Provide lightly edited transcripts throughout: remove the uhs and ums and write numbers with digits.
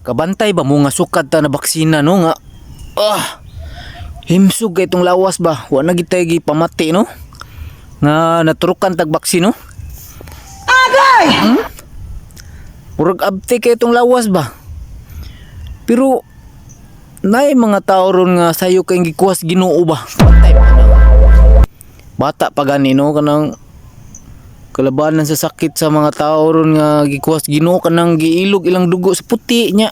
Kabantay ba mo nga sukat ta na baksina no nga himsog kay itong lawas ba wa na gitay gi pamati no nga naturukan tag baksino. Agay! Murag abti kay itong lawas ba. Pero naay mga tao ron nga sayo kay gikuwas Ginoo ba. Bantay pa na. Bata pa gani no kanang kalabanan sa sakit sa mga tao ron nga gikuwas Ginoo kanang giilog ilang dugo sa puti nya.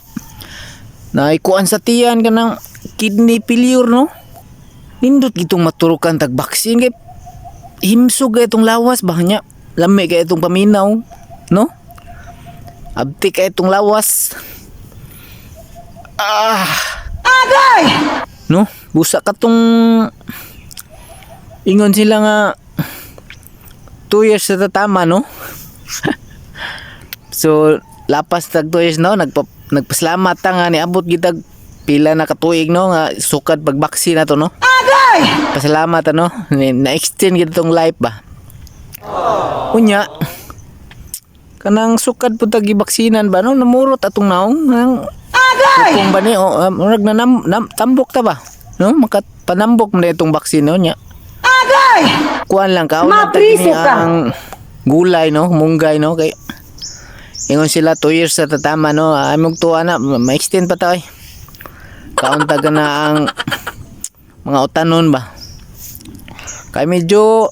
Naikuan sa tiyan kanang kidney failure no. Nindot gitong maturukan tag baksin kay himsog kay itong lawas ba nya. Lami kay itong paminaw no. Abti kay itong lawas. Agay! No, busa ka tong ingon sila nga 2 years sa tatama no. So lapas tag 2 years no nagpasalamat ta nga niabot gitag pila na katuig no nga sukad pagbaksin na to no. Agay! Pasalamat ano na-extend gid tong life ba. Unya kanang sukad pud tag gibaksinan ba no namurot atong naong nang agay kung ba ni murag na tambok ta ba no makapanambok man itong baksin no nya. Agay! Kuan lang ka una ang gulay no munggay no kay ingon sila 2 years sa tatama no among tuwa na ma-extend pa ta kaunta na ang mga utanon ba kay medyo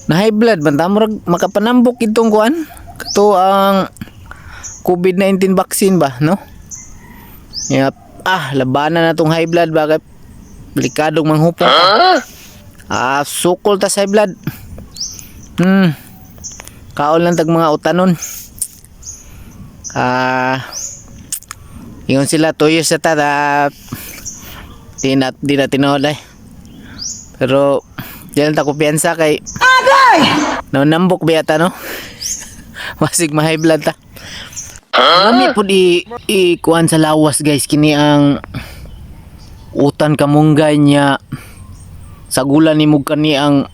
na high blood banta murag makapanambok itong kuan kato ang COVID-19 vaccine ba no. Yep. Labanan na tong high blood ba kay delikadong manghupong sukol ta sa high blood. Kaon lang tag mga utanon. Ingon sila 2 years sa ta di na tinuod ay. Pero diyan ta kumpiyansa kay agay no nambok biyata no. Masig ma high blood ta. Kami po kuan sa lawas guys kini ang utan kamunggay niya sa gulan ni mug kani ang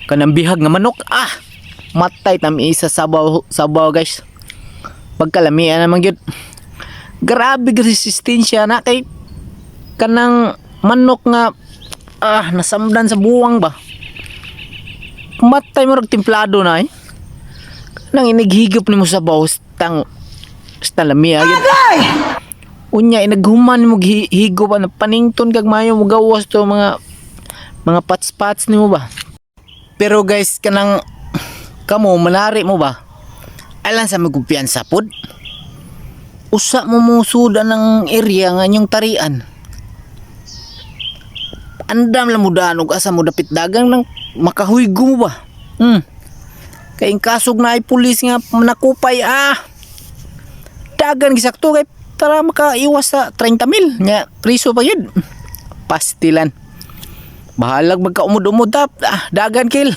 kanang bihag nga manok matay tam isa sabaw guys pagkalamian naman gyud grabe resistensya na kay kanang manok nga nasamdan sa buwang ba matay mo templado na nang inighigop nimo sa baw tang lamia gyud unya inaghuman nimo higop na panington kag mayo mo gawas to mga pats nimo ba. Pero guys kanang kamo manari mo ba alang sa magkumpiyansa pod usa mo musuda ng area nga inyong tarian andam lang mudaan og asa mo dapit dagang nang makahuygo mo ba. Kay kasog na ay pulis nga manakupay dagan gisakto kay para makaiwas sa 30,000 nya priso pa yun pastilan bahalag magkaumod-umod dagan kill.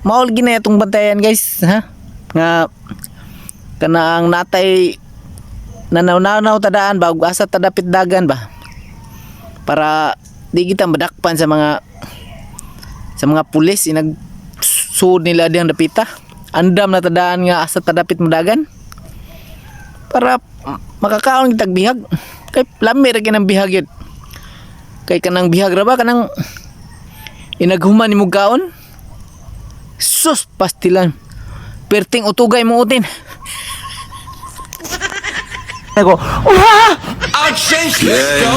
Maol gina itong bantayan guys nga kanaang natay nanaw-naw tadaan bago asa tadapit dagan ba para di kita madakpan sa mga pulis inagsuod nila diyang dapita andam na tadaan nga asa tadapit modagan para makakaon kitag bihag kay lami ra kinang bihag yun kay kanang bihag ra ba kanang inaghuman nimo kaon sus pastilan perting utugay mo utin ako I'll change let's go